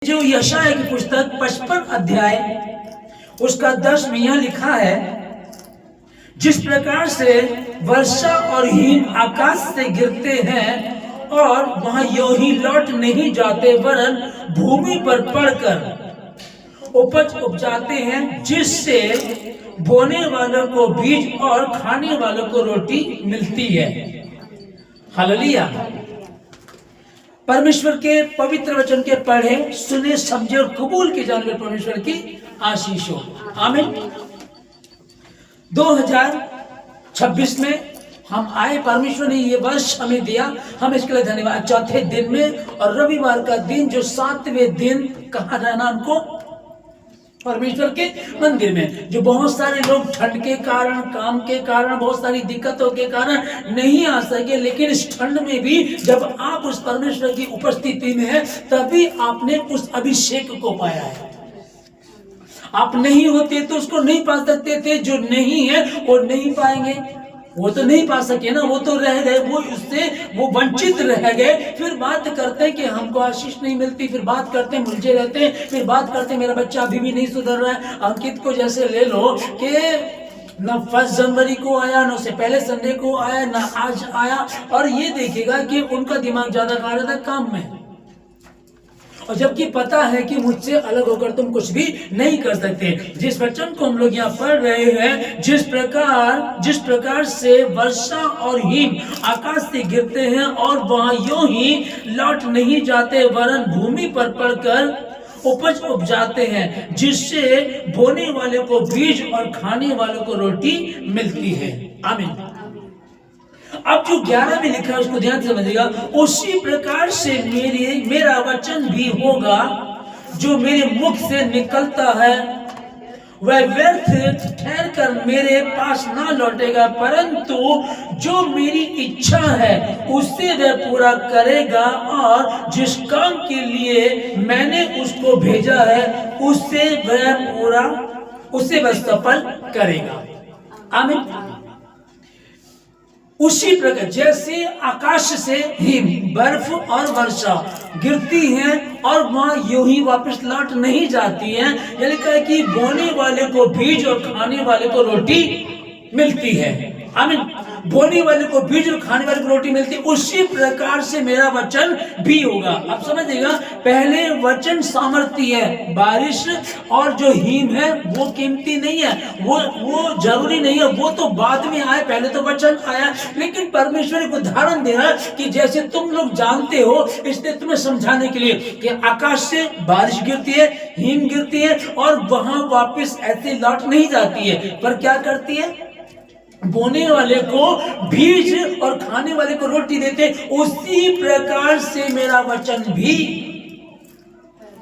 जो यशाया की पुस्तक 55 अध्याय उसका 10 में यह लिखा है, जिस प्रकार से वर्षा और हिम आकाश से गिरते हैं और वहां यूं ही लौट नहीं जाते, वरन भूमि पर पड़कर उपज उपजाते हैं, जिससे बोने वालों को बीज और खाने वालों को रोटी मिलती है। हालेलुया। परमेश्वर के पवित्र वचन के पढ़े, सुने, समझे और कबूल के जाने परमेश्वर की आशीष हो। आमीन। 2026 में हम आए, परमेश्वर ने ये वर्ष हमें दिया, हम इसके लिए धन्यवाद। चौथे दिन में और रविवार का दिन जो 7वें दिन कहा रहना हमको परमेश्वर के मंदिर में। जो बहुत सारे लोग ठंड के कारण, काम के कारण, बहुत सारी दिक्कतों के कारण नहीं आ सके, लेकिन इस ठंड में भी जब आप उस परमेश्वर की उपस्थिति में हैं, तभी आपने उस अभिषेक को पाया है। आप नहीं होते तो उसको नहीं पा सकते थे, जो नहीं है वो नहीं पाएंगे। वो तो नहीं पा सके ना, वो तो रह गए, वो उससे वो वंचित रह गए। फिर बात करते हैं कि हमको आशीष नहीं मिलती, फिर बात करते हैं मुझे रहते हैं, फिर बात करते हैं मेरा बच्चा अभी भी नहीं सुधर रहा है। अंकित को जैसे ले लो कि ना 1 जनवरी को आया, ना उससे पहले संडे को आया, ना आज आया, और ये देखेगा कि उनका दिमाग ज्यादा खा रहा था काम में, और जबकि पता है कि मुझसे अलग होकर तुम कुछ भी नहीं कर सकते। जिस वचन को हम लोग यहाँ पढ़ रहे हैं, जिस प्रकार से वर्षा और हिम आकाश से गिरते हैं और वहां यूं ही लौट नहीं जाते, वरन भूमि पर पड़कर उपज उपजाते हैं, जिससे बोने वाले को बीज और खाने वालों को रोटी मिलती है। आमीन। अब जो 11 में लिखा है उसको ध्यान से समझिएगा। उसी प्रकार से मेरा वचन भी होगा जो मेरे मुख से निकलता है, वह व्यर्थ ठहर कर मेरे पास ना लौटेगा, परंतु जो मेरी इच्छा है उससे वह पूरा करेगा, और जिस काम के लिए मैंने उसको भेजा है उससे वह सफल करेगा। आमीन। उसी प्रकार जैसे आकाश से हिम, बर्फ और वर्षा गिरती है और वहां यूं ही वापस लौट नहीं जाती है, यानी कहा कि बोने वाले को बीज और खाने वाले को रोटी मिलती है। आमीन। बोने वाले को बीज और खाने वाले को रोटी मिलती है, उसी प्रकार से मेरा वचन भी होगा। अब समझिएगा, पहले वचन सामर्थ्य है, बारिश और जो हिम है वो कीमती नहीं है, वो जरूरी नहीं है, वो तो बाद में आए, पहले तो वचन आया। लेकिन परमेश्वर एक उदाहरण दे रहा है कि जैसे तुम लोग जानते हो, इसलिए तुम्हें समझाने के लिए कि आकाश से बारिश गिरती है, हिम गिरती है और वहां वापिस ऐसे लौट नहीं जाती है, पर क्या करती है? बोने वाले को बीज और खाने वाले को रोटी देते। उसी प्रकार से मेरा वचन भी,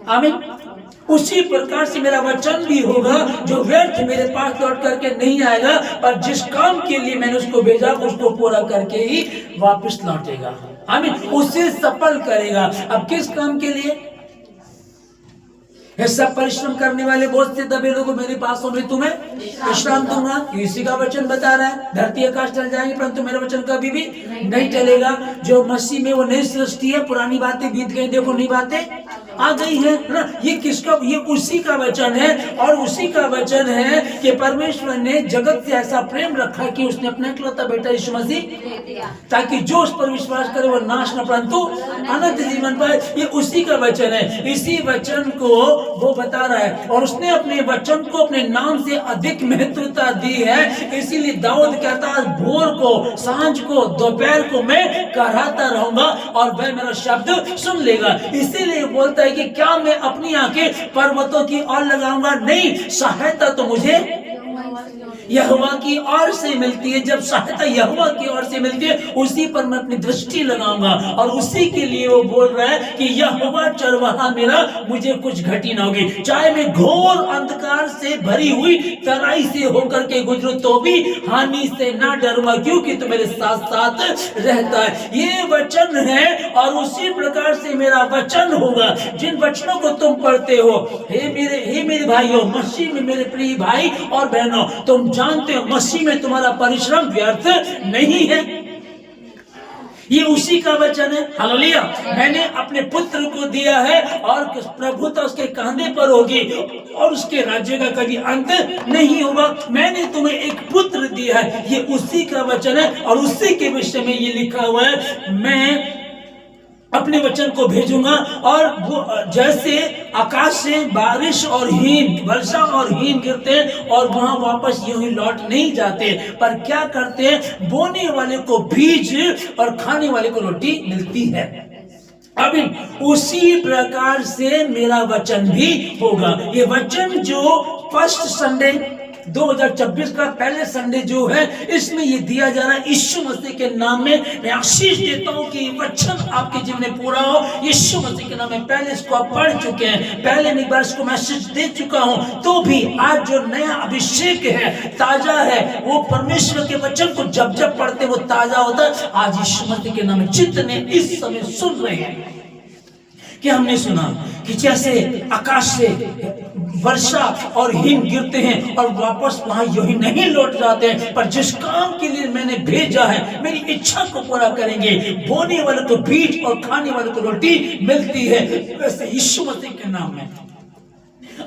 आमीन, उसी प्रकार से मेरा वचन भी होगा, जो व्यर्थ मेरे पास लौट करके नहीं आएगा, पर जिस काम के लिए मैंने उसको भेजा उसको पूरा करके ही वापस लौटेगा। आमीन। उसे सफल करेगा। अब किस काम के लिए? सब परिश्रम करने वाले बहुत से दबे लोगों मेरे पास हो, मैं तुम्हें विश्राम दूंगा। इसी का वचन बता रहा है। धरती आकाश चल जाएंगे परंतु मेरा वचन कभी भी नहीं चलेगा। जो मसीह में वो नई सृष्टि है, पुरानी बातें बीत गई, देखो नई बातें आ गई है ना। ये किसका? ये उसी का वचन है, और उसी का वचन है कि परमेश्वर ने जगत से ऐसा प्रेम रखा कि उसने अपना इकलौता बेटा यीशु मसीह, ताकि जो उस पर विश्वास करे वो नाश न परंतु अनंत जीवन पाए। ये उसी का वचन है। इसी वचन को वो बता रहा है, और उसने अपने वचन को अपने नाम से अधिक महत्वता दी है। इसीलिए दाऊद कहता है, भोर को, सांझ को, दोपहर को मैं कराहता रहूंगा और वह मेरा शब्द सुन लेगा। इसीलिए बोलता है कि क्या मैं अपनी आंखें पर्वतों की ओर लगाऊंगा? नहीं, सहायता तो मुझे यहोवा की ओर से मिलती है। जब सहायता यहोवा की ओर से मिलती है, उसी पर मैं अपनी दृष्टि लगाऊंगा, और उसी के लिए वो बोल रहा है कि यहोवा चरवाहा मेरा, मुझे कुछ घटी ना होगी। चाहे मैं घोर अंधकार से भरी हुई तराई से होकर के गुजरूं तो भी हानि से ना डरूंगा, क्योंकि तू मेरे साथ साथ रहता है। ये वचन है, और उसी प्रकार से मेरा वचन होगा। जिन वचनों को तुम पढ़ते हो, हे मेरे भाइयों, मसीह में मेरे प्रिय भाई और बहनों, तुम जानते हो मसीह में तुम्हारा परिश्रम व्यर्थ नहीं है। ये उसी का वचन है। हालेलुया। मैंने अपने पुत्र को दिया है और प्रभुता उसके कंधे पर होगी और उसके राज्य का कभी अंत नहीं होगा। मैंने तुम्हें एक पुत्र दिया है, ये उसी का वचन है और उसी के विषय में ये लिखा हुआ है, मैं अपने वचन को भेजूंगा और वो जैसे आकाश से बारिश और हिम, वर्षा और हिम गिरते हैं और वहां वापस यूं ही लौट नहीं जाते, पर क्या करते हैं, बोने वाले को बीज और खाने वाले को रोटी मिलती है। अभी उसी प्रकार से मेरा वचन भी होगा। ये वचन जो फर्स्ट संडे 2024 का पहले संडे जो है, इसमें ये दिया जा रहा है यीशु मसीह के नाम में। मैं आशीष देता हूं कि वचन आपके जीवन में पूरा हो यीशु मसीह के नाम में। पहले इसको आप पढ़ चुके हैं, पहले मैं एक बार इसको मैसेज दे चुका हूं, तो भी आज जो नया अभिषेक है, ताजा है, वो परमेश्वर के वचन को जब जब पढ़ते वो ताजा होता है। आज यीशु मसीह के नाम में जितने इस समय सुन रहे हैं, कि हमने सुना कि जैसे आकाश से वर्षा और हिम गिरते हैं और वापस वहां यूं नहीं लौट जाते हैं, पर जिस काम के लिए मैंने भेजा है, मेरी इच्छा को पूरा करेंगे। बोने वाले को बीज और खाने वाले को रोटी मिलती है। वैसे यीशु मसीह के नाम में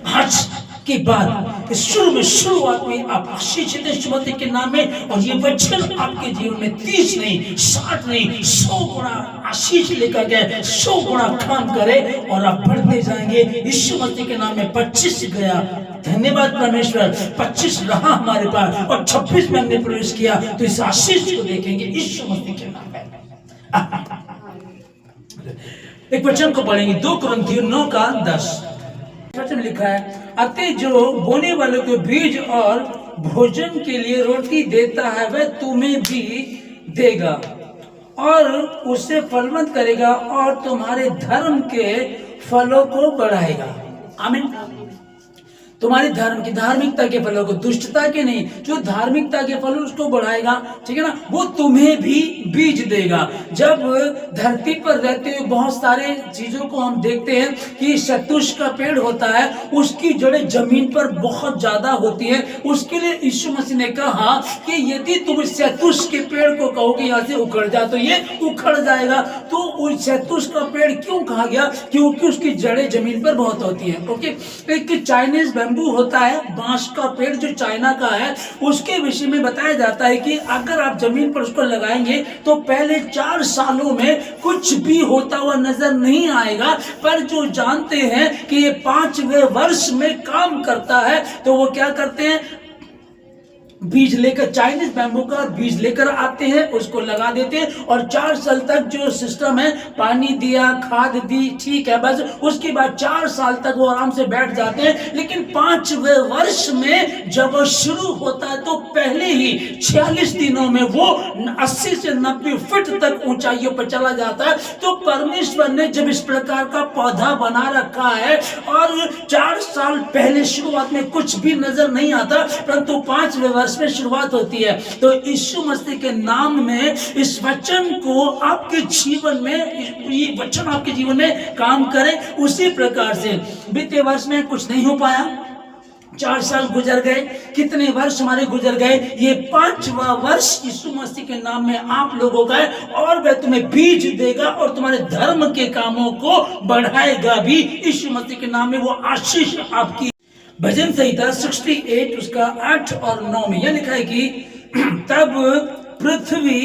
आज की बात शुरुआत में आप आशीषित यीशु मसीह के नाम में, और ये वचन आपके जीवन में 30 नहीं, 60 नहीं, 100 गुना आशीष लेकर गए, 100 गुना काम करे और आप बढ़ते जाएंगे यीशु मसीह के नाम में। 25 गया, धन्यवाद परमेश्वर, 25 रहा हमारे पास और 26 में हमने प्रवेश किया, तो इस आशीष को देखेंगे यीशु मसीह के नाम में। एक वचन को पढ़ेंगे, 2 कुरिन्थियों 9:10 वचन लिखा है, अतः जो बोने वाले को बीज और भोजन के लिए रोटी देता है, वह तुम्हें भी देगा और उसे फलवंत करेगा और तुम्हारे धर्म के फलों को बढ़ाएगा। आमीन। तुम्हारी धर्म की धार्मिकता के फलों को, दुष्टता के नहीं, जो धार्मिकता के फल उसको बढ़ाएगा, ठीक है ना, वो तुम्हें भी बीज देगा। जब धरती पर रहते हुए बहुत सारे चीजों को हम देखते हैं कि शतुष का पेड़ होता है, उसकी जड़ें जमीन पर बहुत ज्यादा होती है। उसके लिए यीशु मसीह ने कहा कि यदि तुम शतुष के पेड़ को कहोगे यहाँ से उखड़ जा, तो ये उखड़ जाएगा। तो उस शतुष का पेड़ क्यों कहा गया? क्योंकि उसकी जड़ें जमीन पर बहुत होती है। ओके, एक चाइनीज होता है, बांस का पेड़ जो चाइना का है, उसके विषय में बताया जाता है कि अगर आप जमीन पर उसको लगाएंगे तो पहले 4 सालों में कुछ भी होता हुआ नजर नहीं आएगा, पर जो जानते हैं कि ये 5वें वर्ष में काम करता है, तो वो क्या करते हैं, बीज लेकर, चाइनीज बैम्बू का बीज लेकर आते हैं, उसको लगा देते हैं और 4 साल तक जो सिस्टम है, पानी दिया, खाद दी, ठीक है, बस उसके बाद 4 साल तक वो आराम से बैठ जाते हैं। लेकिन 5वें वर्ष में जब वो शुरू होता है तो पहले ही 46 दिनों में वो 80 से 90 फीट तक ऊंचाइयों पर चला जाता है। तो परमेश्वर ने जब इस प्रकार का पौधा बना रखा है और 4 साल पहले शुरुआत में कुछ भी नजर नहीं आता, परंतु 5वें वर्ष में शुरुआत होती है, तो यीशु मसीह के नाम में इस वचन को आपके जीवन में, ये वचन आपके जीवन में काम करे। उसी प्रकार से बीते वर्ष में कुछ नहीं हो पाया, 4 साल गुजर गए, कितने वर्ष हमारे गुजर गए, ये 5वां वर्ष यीशु मसीह के नाम में आप लोगों का है और वह तुम्हें बीज देगा और तुम्हारे धर्म के कामों को बढ़ाएगा भी यीशु मसीह के नाम में। वो आशीष आपकी। भजन संहिता 68 उसका 8 और 9 में यह लिखा है कि तब पृथ्वी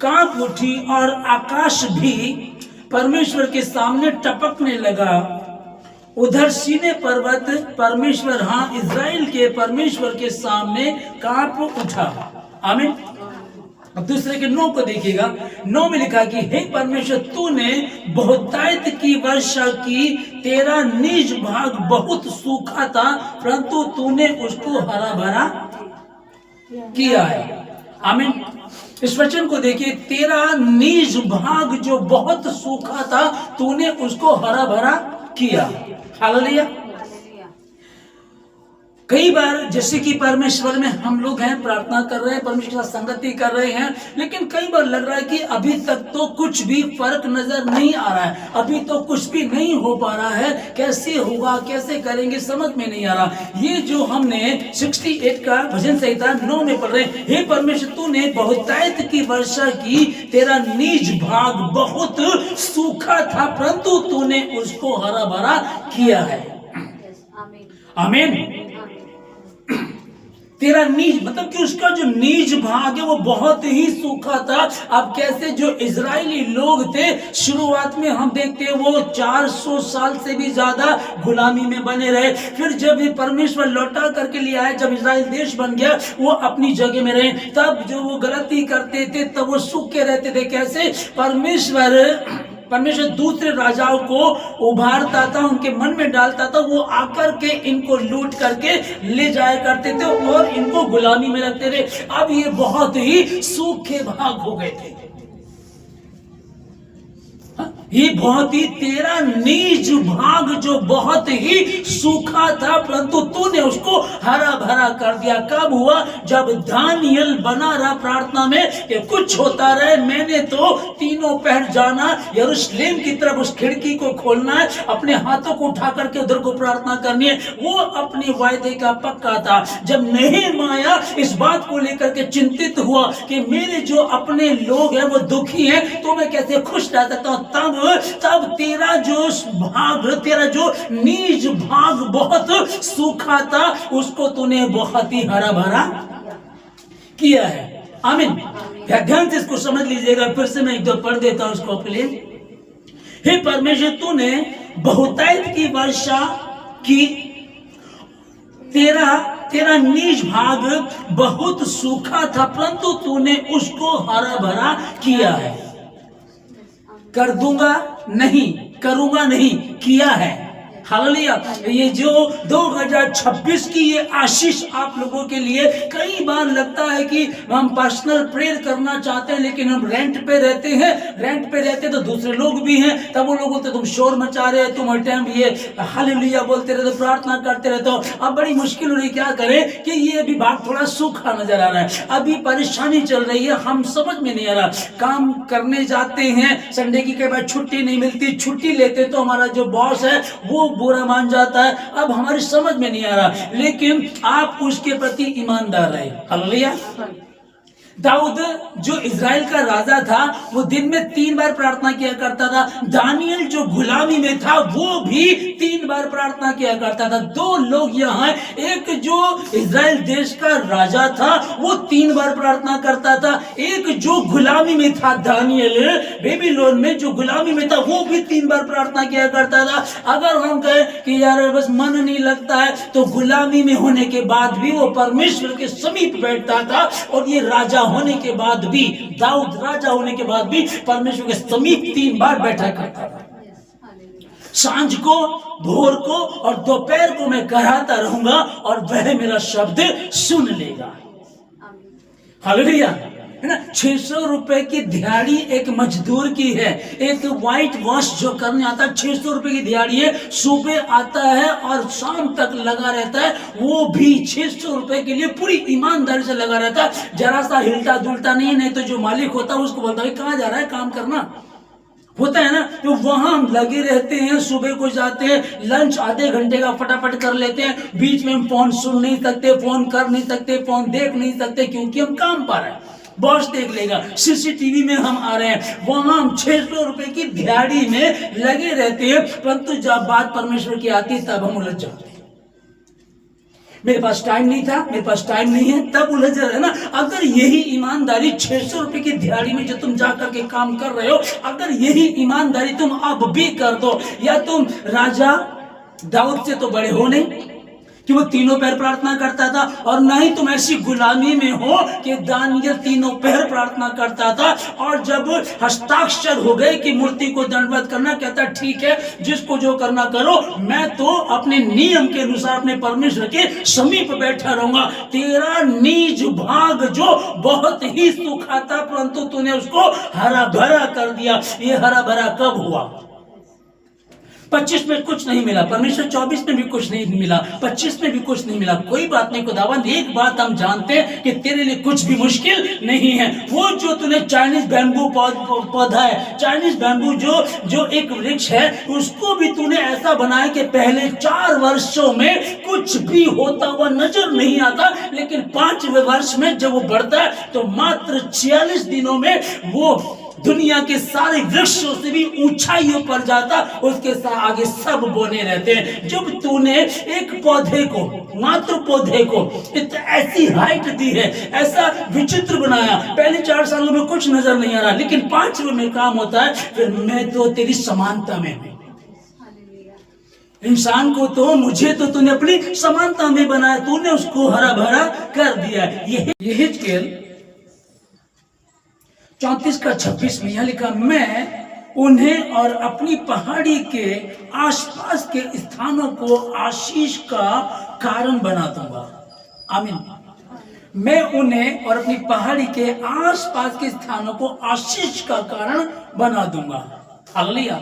कांप उठी और आकाश भी परमेश्वर के सामने टपकने लगा। उधर सीने पर्वत परमेश्वर, हाँ, इज़राइल के परमेश्वर के सामने कांप उठा। आमीन। अब दूसरे के 9 को देखिएगा, 9 में लिखा कि हे परमेश्वर, तूने बहुतायत की वर्षा की, तेरा निज भाग बहुत सूखा था, परंतु तूने उसको हरा भरा किया है। आमीन। इस वचन को देखिए, तेरा निज भाग जो बहुत सूखा था, तूने उसको हरा भरा किया। हालेलुया। कई बार जैसे कि परमेश्वर में हम लोग हैं, प्रार्थना कर रहे हैं, परमेश्वर के साथ संगति कर रहे हैं, लेकिन कई बार लग रहा है कि अभी तक तो कुछ भी फर्क नजर नहीं आ रहा है, अभी तो कुछ भी नहीं हो पा रहा है, कैसे होगा, कैसे करेंगे, समझ में नहीं आ रहा। ये जो हमने 68 का भजन संहिता 9 में पढ़ रहे हैं, हे परमेश्वर तूने बहुतायत की वर्षा की, तेरा निज भाग बहुत सूखा था परंतु तूने उसको हरा भरा किया है। आमीन। तेरा नीज मतलब कि उसका जो नीज भाग है वो बहुत ही सूखा था। अब कैसे जो इजरायली लोग थे शुरुआत में हम देखते हैं वो 400 साल से भी ज्यादा गुलामी में बने रहे, फिर जब ये परमेश्वर लौटा करके लिया है, जब इजराइल देश बन गया वो अपनी जगह में रहे, तब जो वो गलती करते थे तब वो सूखे रहते थे। कैसे परमेश्वर दूसरे राजाओं को उभारता था, उनके मन में डालता था, वो आकर के इनको लूट करके ले जाया करते थे और इनको गुलामी में रखते थे। अब ये बहुत ही सूखे भाग हो गए थे, ये बहुत ही तेरा नीज भाग जो बहुत ही सूखा था परंतु तूने उसको हरा भरा कर दिया। कब हुआ? जब दानियल बना रहा प्रार्थना में कि कुछ होता रहे, मैंने तो तीनों पहर जाना, यरूशलेम की तरफ उस खिड़की को खोलना है, अपने हाथों को उठा करके उधर को प्रार्थना करनी है, वो अपने वायदे का पक्का था। जब नehemiah इस बात को लेकर के चिंतित हुआ कि मेरे जो अपने लोग हैं वो दुखी हैं तो मैं कैसे खुश रह सकता हूं, तब तेरा जो भाग, तेरा जो नीज भाग बहुत सूखा था उसको तूने बहुत ही हरा भरा किया है। आमीन। ध्यान से इसको समझ लीजिएगा, फिर से मैं एक दो पढ़ देता हूं उसको अपने लिए। हे परमेश्वर तूने बहुतायत की वर्षा की, तेरा नीज भाग बहुत सूखा था परंतु तूने उसको हरा भरा किया है। कर दूंगा नहीं, करूंगा नहीं, किया है। हालेलुया। ये जो 2026 की ये आशीष आप लोगों के लिए, कई बार लगता है कि हम पर्सनल प्रेयर करना चाहते हैं लेकिन हम रेंट पे रहते तो दूसरे लोग भी हैं, तब वो लोग बोलते तुम शोर मचा रहे हो, तुम हर टाइम ये हालेलुया बोलते रहते हो, प्रार्थना करते रहते हो। अब बड़ी मुश्किल हो रही, क्या करें कि ये अभी भाग थोड़ा सूखा नजर आ रहा है, अभी परेशानी चल रही है, हम समझ में नहीं आ रहा। काम करने जाते हैं, संडे की कई बार छुट्टी नहीं मिलती, छुट्टी लेते तो हमारा जो बॉस है वो बुरा मान जाता है, अब हमारी समझ में नहीं आ रहा, लेकिन आप उसके प्रति ईमानदार रहे। हालेलुया। दाऊद जो इजराइल का राजा था वो दिन में 3 बार प्रार्थना किया करता था। दानियल जो गुलामी में था वो भी 3 बार प्रार्थना किया करता था। 2 लोग यहाँ, एक जो इजराइल देश का राजा था वो 3 बार प्रार्थना करता था, एक जो गुलामी में था दानियल बेबीलोन में जो गुलामी में था वो भी 3 बार प्रार्थना किया करता था। अगर हम कहें कि यार बस मन नहीं लगता है, तो गुलामी में होने के बाद भी वो परमेश्वर के समीप बैठता था, और ये राजा होने के बाद भी, दाऊद राजा होने के बाद भी परमेश्वर के समीप 3 बार बैठा करता था। सांझ को, भोर को और दोपहर को मैं कराता रहूंगा और वह मेरा शब्द सुन लेगा। हालेलुया। है ना। 600 रुपए की दिहाड़ी एक मजदूर की है, एक व्हाइट वॉश जो करने आता है 600 रुपए की दिहाड़ी है, सुबह आता है और शाम तक लगा रहता है, वो भी 600 रुपए के लिए पूरी ईमानदारी से लगा रहता है, जरा सा हिलता डुलता नहीं तो जो मालिक होता है उसको बोलता है कहाँ जा रहा है, काम करना होता है ना। तो वहां हम लगे रहते हैं, सुबह को जाते हैं, लंच आधे घंटे का फटाफट कर लेते हैं, बीच में हम फोन सुन नहीं सकते, फोन कर नहीं सकते, फोन देख नहीं सकते, क्योंकि हम काम पर हैं, बॉस देख लेगा, सीसीटीवी में हम आ रहे हैं, वहां हम 600 रुपए की दिहाड़ी में लगे रहते हैं, परंतु जब बात परमेश्वर की आती तब हम उलझ जाते हैं। मेरे पास टाइम नहीं था, मेरे पास टाइम नहीं है, तब उलझ रहे ना। अगर यही ईमानदारी 600 रुपए की दिहाड़ी में जो तुम जाकर के काम कर रहे हो, अगर यही ईमानदारी तुम अब भी कर दो, या तुम राजा दाऊद से तो बड़े हो नहीं कि वो 3 पहर प्रार्थना करता था, और ना ही तुम ऐसी गुलामी में हो कि दानियल 3 पहर प्रार्थना करता था, और जब हस्ताक्षर हो गए कि मूर्ति को दंडवत करना, कहता ठीक है जिसको जो करना करो, मैं तो अपने नियम के अनुसार अपने परमेश्वर के समीप बैठा रहूंगा। तेरा नीज भाग जो बहुत ही सूखा था परंतु तूने उसको हरा भरा कर दिया। ये हरा भरा कब हुआ? 25 में कुछ नहीं मिला, परमेश्वर 24 में भी कुछ नहीं मिला, 25 में भी कुछ नहीं मिला, कोई बात नहीं खुदावंद, एक बात हम जानते हैं कि तेरे लिए कुछ भी मुश्किल नहीं है। वो जो तूने चाइनीज बैम्बू पौधा है, चाइनीज बैम्बू जो एक वृक्ष है, उसको भी तूने ऐसा बनाया कि पहले 4 वर्षों में कुछ भी होता हुआ नजर नहीं आता, लेकिन 5वें वर्ष में जब वो बढ़ता है तो मात्र 46 दिनों में वो दुनिया के सारे वृक्षों से भी ऊंचाइयों पर जाता, उसके साथ आगे सब बोने रहते हैं। जब तूने एक पौधे को, मात्र पौधे को ऐसी हाइट दी है, ऐसा विचित्र बनाया, पहले 4 सालों में कुछ नजर नहीं आ रहा, लेकिन 5वें में काम होता है, फिर मैं तो तेरी समानता में हूं। इंसान को तो, मुझे तो तूने अपनी समानता में बनाया, तूने उसको हरा भरा कर दिया। यही 34:26 में यहाँ लिखा, मैं उन्हें और अपनी पहाड़ी के आसपास के स्थानों को आशीष का कारण बना दूंगा। आमीन। मैं उन्हें और अपनी पहाड़ी के आसपास के स्थानों को आशीष का कारण बना दूंगा। हालेलुया।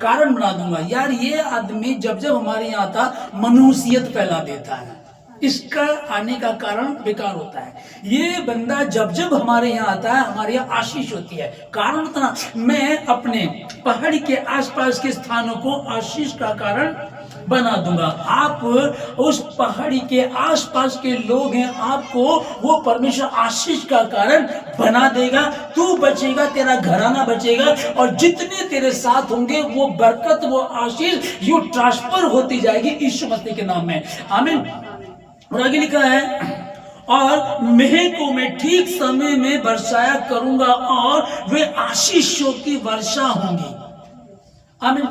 कारण बना दूंगा। यार ये आदमी जब जब हमारे यहाँ आता, मनुष्यत फैला देता है, इसका आने का कारण बेकार होता है। ये बंदा जब जब हमारे यहाँ आता है, हमारे यहाँ आशीष होती है। कारण इतना, मैं अपने पहाड़ी के आसपास के स्थानों को आशीष का कारण बना दूंगा। आप उस पहाड़ी के आसपास के लोग हैं, आपको वो परमेश्वर आशीष का कारण बना देगा। तू बचेगा, तेरा घराना बचेगा, और जितने तेरे साथ होंगे वो बरकत, वो आशीष यूं ट्रांसफर होती जाएगी यीशु मसीह के नाम में। आमीन। और आगे लिखा है, और मेह को मैं ठीक समय में बरसाया करूंगा और वे आशीषों की वर्षा होंगी। आमीन।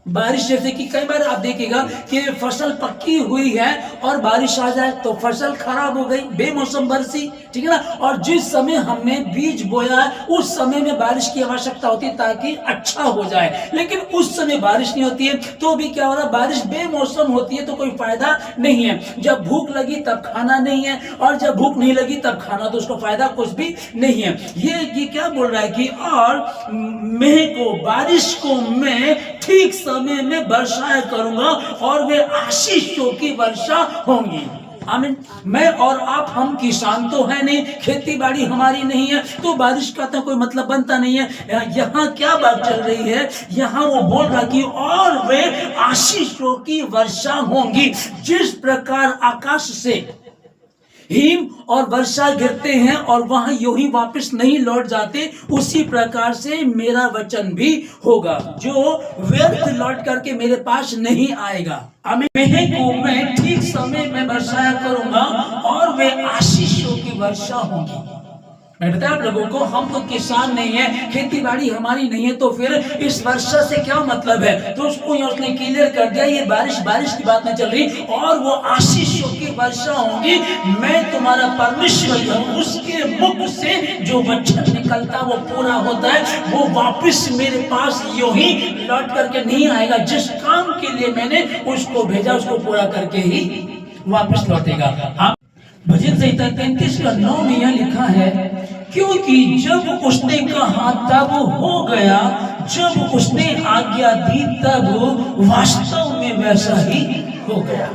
बारिश जैसे कि कई बार आप देखिएगा कि फसल पक्की हुई है और बारिश आ जाए तो फसल खराब हो गई, बेमौसम बरसी, ठीक है ना। और जिस समय हमने बीज बोया है उस समय में बारिश की आवश्यकता होती है ताकि अच्छा हो जाए, लेकिन उस समय बारिश नहीं होती है तो भी क्या हो रहा है, बारिश बेमौसम होती है तो कोई फायदा नहीं है। जब भूख लगी तब खाना नहीं है, और जब भूख नहीं लगी तब खाना, तो उसको फायदा कुछ भी नहीं है। ये क्या बोल रहा है कि और मेह को, बारिश को मैं ठीक समय में वर्षा करूंगा और वे आशीषों की वर्षा होंगी। आमीन। मैं और आप, हम किसान तो है नहीं, खेती बाड़ी हमारी नहीं है, तो बारिश का तो कोई मतलब बनता नहीं है। यहाँ क्या बात चल रही है, यहाँ वो बोल रहा कि और वे आशीषों की वर्षा होंगी। जिस प्रकार आकाश से हिम और वर्षा गिरते हैं और वहां यूं ही वापस नहीं लौट जाते, उसी प्रकार से मेरा वचन भी होगा जो व्यर्थ लौट करके मेरे पास नहीं आएगा। मेह को मैं ठीक समय में बरसाया करूंगा और वे आशीषों की वर्षा होगी। मैं बताया आप लोगों को, हम तो किसान नहीं है, खेती बाड़ी हमारी नहीं है, तो फिर इस वर्षा से क्या मतलब है। तो उसको उसने क्लियर कर दिया, ये बारिश की बात नहीं चल रही, और वो आशीषों की वर्षा होगी। मैं तुम्हारा परमेश्वर हूँ, उसके मुख से जो वचन निकलता वो पूरा होता है, वो वापस मेरे पास यूं ही लौट करके नहीं आएगा। जिस काम के लिए मैंने उसको भेजा उसको पूरा करके ही वापस लौटेगा। भजन संहिता 33:9 में यह लिखा है, क्योंकि जब उसने कहा तब हो गया, जब उसने आज्ञा दी तब वास्तव में वैसा ही हो गया।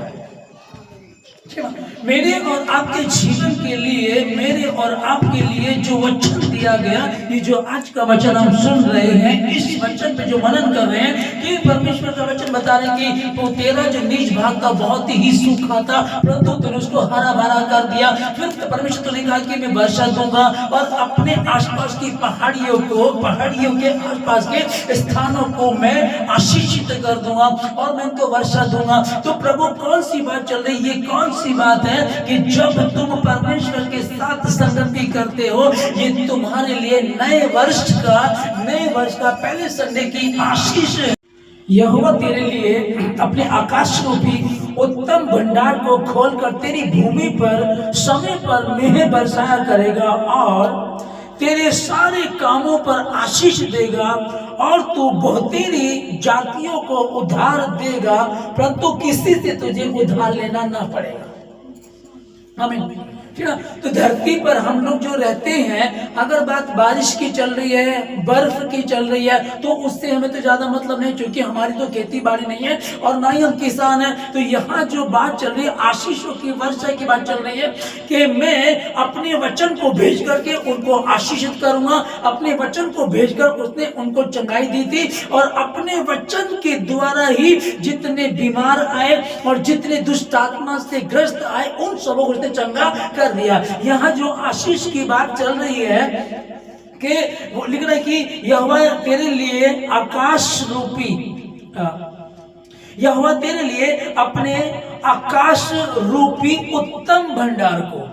मेरे और आपके जीवन के लिए, मेरे और आपके लिए जो वचन दिया गया, ये जो आज का वचन हम सुन रहे हैं, इस वचन पे जो मनन कर रहे हैं, कि परमेश्वर का वचन बता रहे हैं कि तो तेरा जो नीच भाग था बहुत ही सूखा था, परंतु तूने उसको हरा भरा कर दिया। फिर परमेश्वर ने कहा कि मैं वर्षा दूंगा और अपने आसपास की पहाड़ियों के आसपास के स्थानों को मैं आशीषित कर दूंगा और मैं उनको वर्षा दूंगा। तो प्रभु कौन सी बात चल रही है, कौन सी बात है कि जब तुम परमेश्वर के साथ संगति करते हो, ये तुम्हारे लिए नए वर्ष का पहले संडे की आशीष है। यहोवा तेरे लिए अपने आकाश रूपी उत्तम भंडार को खोलकर तेरी भूमि पर समय पर मेह बरसाया करेगा और तेरे सारे कामों पर आशीष देगा, और तू बहुतेरी जातियों को उधार देगा, परंतु किसी से तुझे उधार लेना ना पड़ेगा। आमीन। ठीक है। तो धरती पर हम लोग जो रहते हैं, अगर बात बारिश की चल रही है, बर्फ की चल रही है, तो उससे हमें तो ज्यादा मतलब नहीं, क्योंकि हमारी तो खेती बाड़ी नहीं है और ना ही हम किसान हैं। तो यहाँ जो बात चल रही है आशीषों की, वर्षा की बात चल रही है कि मैं अपने वचन को भेज करके उनको आशीषित करूंगा। अपने वचन को भेजकर उसने उनको चंगाई दी थी, और अपने वचन के द्वारा ही जितने बीमार आए और जितने दुष्ट आत्मा से ग्रस्त आए उन सबों को उसने चंगा कर दिया। यहाँ जो आशीष की बात चल रही है कि वो लिख रहा है कि यहोवा तेरे लिए आकाश रूपी, यहोवा तेरे लिए अपने आकाश रूपी उत्तम भंडार को,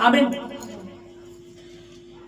आमीन।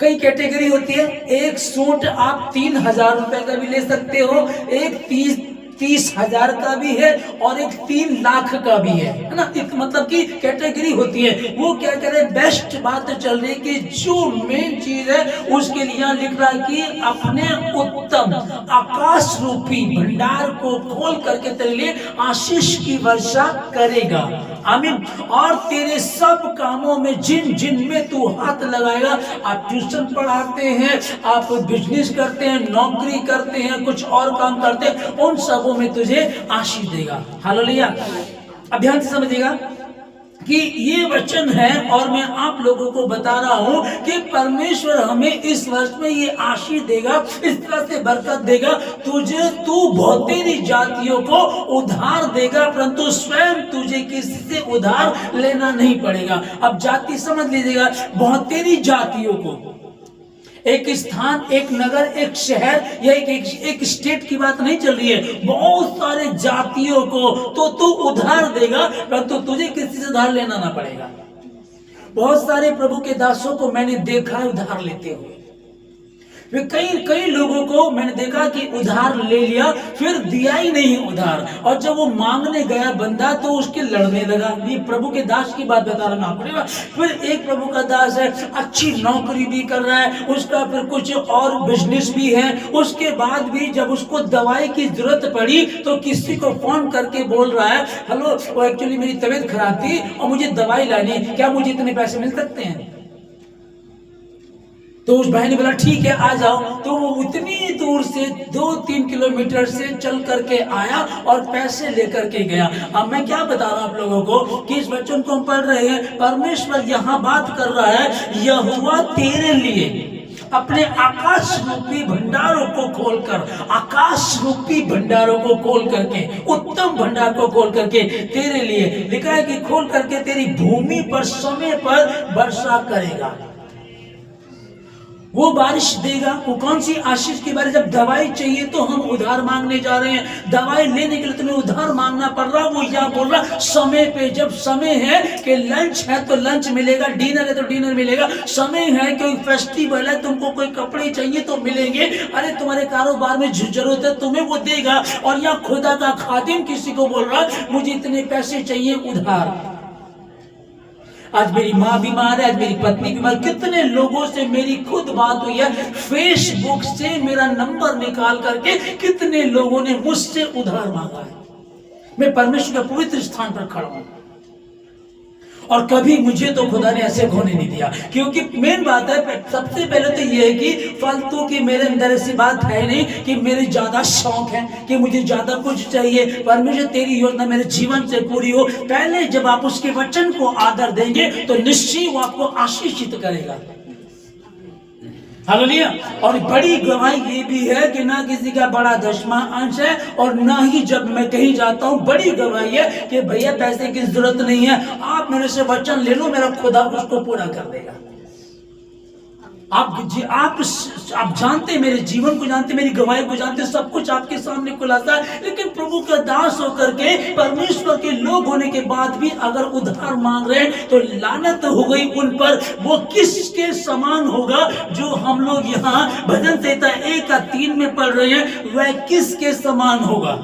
कई कैटेगरी होती है। एक सूट आप 3,000 रुपए का भी ले सकते हो, एक 30,000 का भी है, और एक 3 लाख का भी है ना। एक मतलब की कैटेगरी होती है। वो क्या कह रहे, बेस्ट बात चल रही है कि जो मेन चीज है उसके लिए लिख रहा है कि अपने उत्तम आकाश रूपी भंडार को खोल करके तेरे लिए आशीष की वर्षा करेगा, आमीन। और तेरे सब कामों में जिन जिन में तू हाथ लगाएगा, आप ट्यूशन पढ़ाते हैं, आप बिजनेस करते हैं, नौकरी करते हैं, कुछ और काम करते हैं, उन सबों में तुझे आशीष देगा। हालेलुया। अब ध्यान से समझिएगा कि ये वचन है, और मैं आप लोगों को बता रहा हूं कि परमेश्वर हमें इस वर्ष में ये आशीष देगा, इस तरह से बरकत देगा तुझे। तू बहुतेरी जातियों को उधार देगा, परंतु स्वयं तुझे किसी से उधार लेना नहीं पड़ेगा। अब जाति समझ लीजिएगा, बहुतेरी जातियों को, एक स्थान, एक नगर, एक शहर या एक स्टेट की बात नहीं चल रही है, बहुत सारे जातियों को तो तू उधार देगा, परंतु तुझे किसी से उधार लेना ना पड़ेगा। बहुत सारे प्रभु के दासों को मैंने देखा है उधार लेते हुए। कई लोगों को मैंने देखा कि उधार ले लिया, फिर दिया ही नहीं उधार, और जब वो मांगने गया बंदा तो उसके लड़ने लगा। ये प्रभु के दास की बात बता रहा हूं। फिर एक प्रभु का दास है, अच्छी नौकरी भी कर रहा है, उसका फिर कुछ और बिजनेस भी है, उसके बाद भी जब उसको दवाई की जरूरत पड़ी तो किसी को फोन करके बोल रहा है, हेलो, वो एक्चुअली मेरी तबीयत खराब थी और मुझे दवाई लानी, क्या मुझे इतने पैसे मिल सकते हैं? तो उस भाई ने बोला ठीक है आ जाओ। तो वो इतनी दूर से 2-3 किलोमीटर से चल करके आया और पैसे लेकर के गया। अब मैं क्या बता रहा हूं आप लोगों को कि इस वचन को हम पढ़ रहे हैं, परमेश्वर यहाँ बात कर रहा है, यहोवा तेरे लिए अपने आकाश रूपी भंडारों को खोलकर, आकाश रूपी भंडारों को खोल करके, उत्तम भंडार को खोल करके तेरे लिए, लिखा है कि खोल करके तेरी भूमि पर समय पर वर्षा करेगा। वो बारिश देगा। वो कौन सी आशीष की बारिश? जब दवाई चाहिए तो हम उधार मांगने जा रहे हैं, दवाई लेने के लिए तुम्हें उधार मांगना पड़ रहा। वो क्या बोल रहा, समय पे, जब समय है कि लंच है तो लंच मिलेगा, डिनर है तो डिनर मिलेगा, समय है कोई फेस्टिवल है, तुमको कोई कपड़े चाहिए तो मिलेंगे, अरे तुम्हारे कारोबार में जरूरत है तुम्हें वो देगा। और यहाँ खुदा का खादिम किसी को बोल रहा मुझे इतने पैसे चाहिए उधार। आज मेरी माँ बीमार है, आज मेरी पत्नी बीमार, कितने लोगों से मेरी खुद बात हुई है, फेसबुक से मेरा नंबर निकाल करके कितने लोगों ने मुझसे उधार मांगा है। मैं परमेश्वर के पवित्र स्थान पर खड़ा हूं और कभी मुझे तो खुदा ने ऐसे होने नहीं दिया। क्योंकि मेन बात है, सबसे पहले तो ये है कि फालतू की मेरे अंदर ऐसी बात है नहीं कि मेरे ज्यादा शौक है कि मुझे ज्यादा कुछ चाहिए। परमेश्वर तेरी योजना मेरे जीवन से पूरी हो। पहले जब आप उसके वचन को आदर देंगे तो निश्चय वो आपको आशीषित करेगा। हालेलुया। और बड़ी गवाही ये भी है कि ना किसी का बड़ा दशमा अंश है, और ना ही जब मैं कहीं जाता हूं बड़ी गवाही है कि भैया पैसे की जरूरत नहीं है, आप मेरे से वचन ले लो, मेरा खुदा उसको पूरा कर देगा। आप जानते, मेरे जीवन को जानते, मेरी गवाही को जानते, सब कुछ आपके सामने खुलासा है। लेकिन प्रभु का दास होकर के, परमेश्वर के लोग होने के बाद भी अगर उधार मांग रहे हैं तो लानत हो गई उन पर। वो किसके समान होगा जो हम लोग यहाँ भजन संहिता 1-3 में पढ़ रहे हैं, वह किसके समान होगा?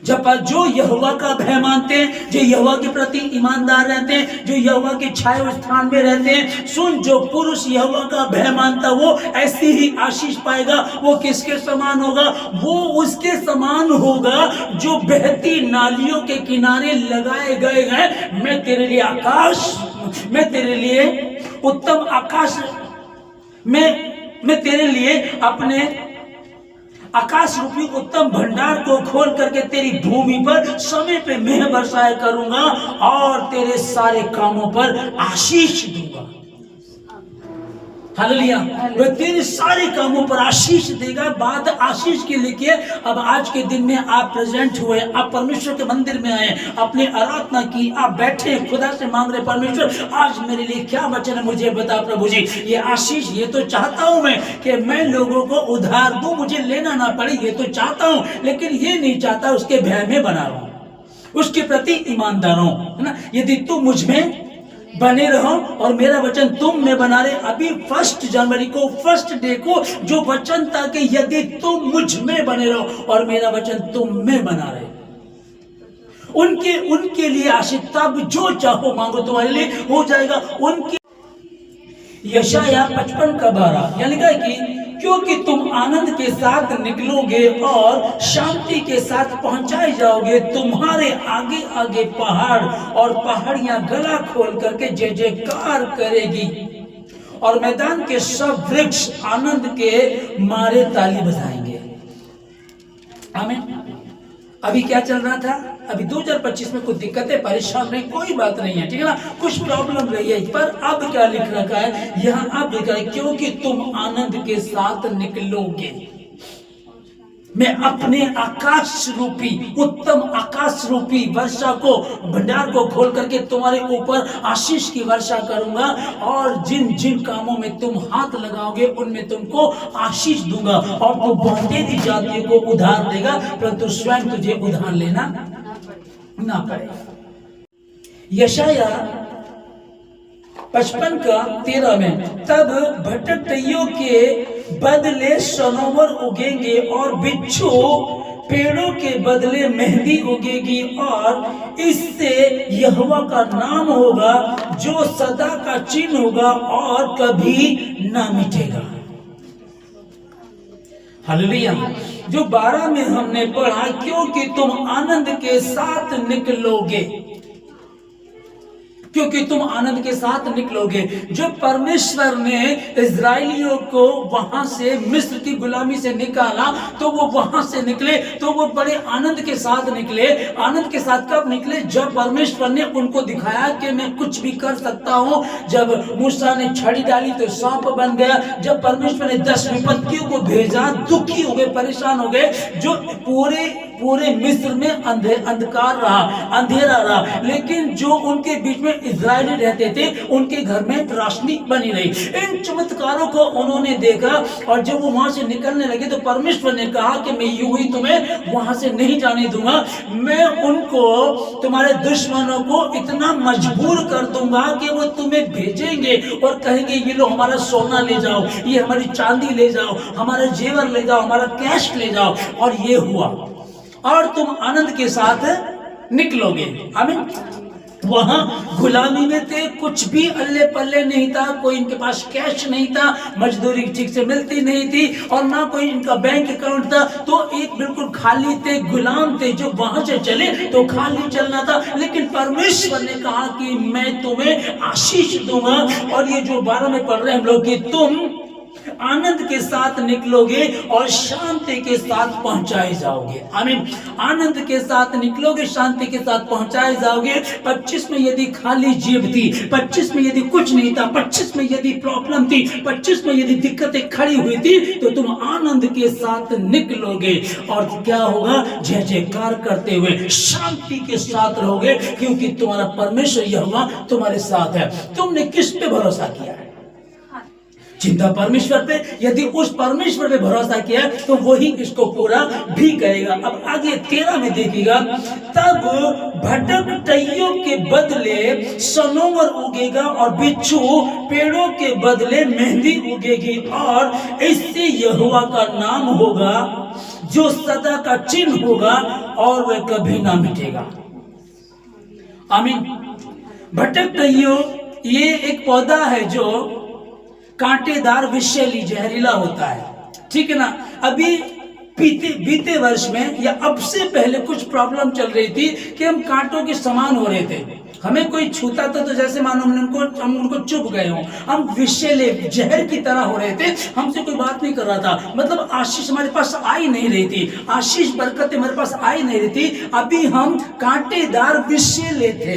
जब जो यहोवा का भय मानते हैं, जो यहोवा के प्रति ईमानदार रहते हैं, जो यहोवा के छाए हुए स्थान में रहते हैं, सुन, जो पुरुष यहोवा का भय मानता वो ऐसी ही आशीष पाएगा। वो किसके समान होगा? वो उसके समान होगा जो बहती नालियों के किनारे लगाए गए हैं। मैं तेरे लिए आकाश मैं तेरे लिए उत्तम आकाश मैं तेरे लिए अपने आकाश रूपी उत्तम भंडार को खोल करके तेरी भूमि पर समय पे मेह बरसाया करूंगा और तेरे सारे कामों पर आशीष दूंगा। हालेलुया। वह तेरे सारे कामों पर आशीष देगा। बात आशीष की लिखिए। अब आज के दिन में आप प्रेजेंट हुए, आप परमेश्वर के मंदिर में आए, अपने आराधना की, आप बैठे खुदा से मांग रहे, परमेश्वर आज मेरे लिए क्या वचन है मुझे बता प्रभु जी। ये आशीष ये तो चाहता हूं मैं कि मैं लोगों को उधार दूं, मुझे लेना ना पड़े, ये तो चाहता हूं, लेकिन ये नहीं चाहता उसके भय में बना रहूं, उसके प्रति ईमानदार हूं, है ना। यदि तू मुझ में बने रहो और मेरा वचन तुम में बना रहे। अभी 1 जनवरी को, फर्स्ट डे को जो वचन था कि यदि तुम मुझ में बने रहो और मेरा वचन तुम में बना रहे, उनके लिए आशीष, तब जो चाहो मांगो तुम्हारे लिए हो जाएगा। उनकी यशाया 55:12 यानी लिखा है कि क्योंकि तुम आनंद के साथ निकलोगे और शांति के साथ पहुंचाए जाओगे। तुम्हारे आगे आगे पहाड़ और पहाड़ियां गला खोल करके जय जयकार करेगी और मैदान के सब वृक्ष आनंद के मारे ताली बजाएंगे। आमीन। अभी क्या चल रहा था? अभी 2025 में कुछ दिक्कतें, परेशान नहीं, कोई बात नहीं है, ठीक है ना, कुछ प्रॉब्लम रही है, पर अब क्या लिख रखा है यहाँ? अब लिखा है क्योंकि तुम आनंद के साथ निकलोगे। मैं अपने आकाश रूपी, उत्तम आकाश रूपी वर्षा को, भंडार को खोल करके तुम्हारे ऊपर आशीष की वर्षा करूंगा और जिन जिन कामों में तुम हाथ लगाओगे उनमें तुमको आशीष दूंगा और तू बहुतेरी जातियों को उधार देगा, परंतु स्वयं तुझे उधार लेना ना पड़े। यशाया 55:13 में तब भटकइयों के बदले सनोवर उगेंगे और बिच्छू पेड़ों के बदले मेहंदी उगेगी और इससे यहोवा का नाम होगा जो सदा का चिन्ह होगा और कभी ना मिटेगा। हालेलुया। जो 12 में हमने पढ़ा क्योंकि तुम आनंद के साथ निकलोगे, क्योंकि तुम आनंद के साथ निकलोगे। जो परमेश्वर ने इजराइलियों को वहां से मिस्र की गुलामी से निकाला तो वो वहां से निकले तो वो बड़े आनंद के साथ निकले। आनंद के साथ कब निकले? जब परमेश्वर ने उनको दिखाया कि मैं कुछ भी कर सकता हूं। जब मूसा ने छड़ी डाली तो सांप बन गया। जब परमेश्वर ने 10 विपत्तियों को भेजा, दुखी हो गए, परेशान हो गए। जो पूरे मिस्र में अंधकार रहा, अंधेरा रहा, लेकिन जो उनके बीच में इजरायली रहते थे उनके घर में रोशनी बनी रही। इन चमत्कारों को उन्होंने देखा और जब वो वहां से निकलने लगे तो परमेश्वर ने कहा कि मैं यूं ही तुम्हें वहां से नहीं जाने दूंगा। मैं उनको, तुम्हारे दुश्मनों को इतना मजबूर कर दूंगा कि वो तुम्हें भेजेंगे और कहेंगे ये लो हमारा सोना ले जाओ, ये हमारी चांदी ले जाओ, हमारा जेवर ले जाओ, हमारा कैश ले जाओ। और ये हुआ और तुम आनंद के साथ निकलोगे। आमीन। वहां गुलामी में थे, कुछ भी अल्ले पल्ले नहीं था, कोई इनके पास कैश नहीं था, मजदूरी ठीक से मिलती नहीं थी और ना कोई इनका बैंक अकाउंट था, तो एक बिल्कुल खाली थे, गुलाम थे। जो वहां से चले तो खाली चलना था, लेकिन परमेश्वर ने कहा कि मैं तुम्हें आशीष दूंगा। और ये जो 12 में पढ़ रहे हैं हम लोग कि तुम आनंद के साथ निकलोगे और शांति के साथ पहुंचाए जाओगे। आमीन। आनंद के साथ निकलोगे, शांति के साथ पहुंचाए जाओगे। 25 में यदि खाली जेब थी, 25 में यदि कुछ नहीं था, 25 में यदि प्रॉब्लम थी, 25 में यदि दिक्कतें खड़ी हुई थी, तो तुम आनंद के साथ निकलोगे और क्या होगा? जय जयकार करते हुए शांति के साथ रहोगे, क्योंकि तुम्हारा परमेश्वर यहोवा तुम्हारे साथ है। तुमने किस पे भरोसा किया है? चिंता परमेश्वर पे। यदि उस परमेश्वर पे भरोसा किया तो वही इसको पूरा भी करेगा। अब आगे 13 में देखिएगा, तब भटकइयों के बदले सनोवर उगेगा और बिच्छू पेड़ों के बदले मेहंदी उगेगी और इससे यहोवा का नाम होगा जो सदा का चिन्ह होगा और वह कभी ना मिटेगा। आमीन। भटकइयों ये एक पौधा है जो कांटेदार, विषैली, जहरीला होता है, ठीक है ना। अभी बीते वर्ष में या अब से पहले कुछ प्रॉब्लम चल रही थी कि हम कांटों के समान हो रहे थे। हमें कोई छूता था तो जैसे मानो हम उनको चुप गए हों, हम विषैले जहर की तरह हो रहे थे, हमसे कोई बात नहीं कर रहा था, मतलब आशीष हमारे पास आई नहीं रही थी, आशीष बरकत हमारे पास आई नहीं रही थी। अभी हम कांटेदार विषैले थे।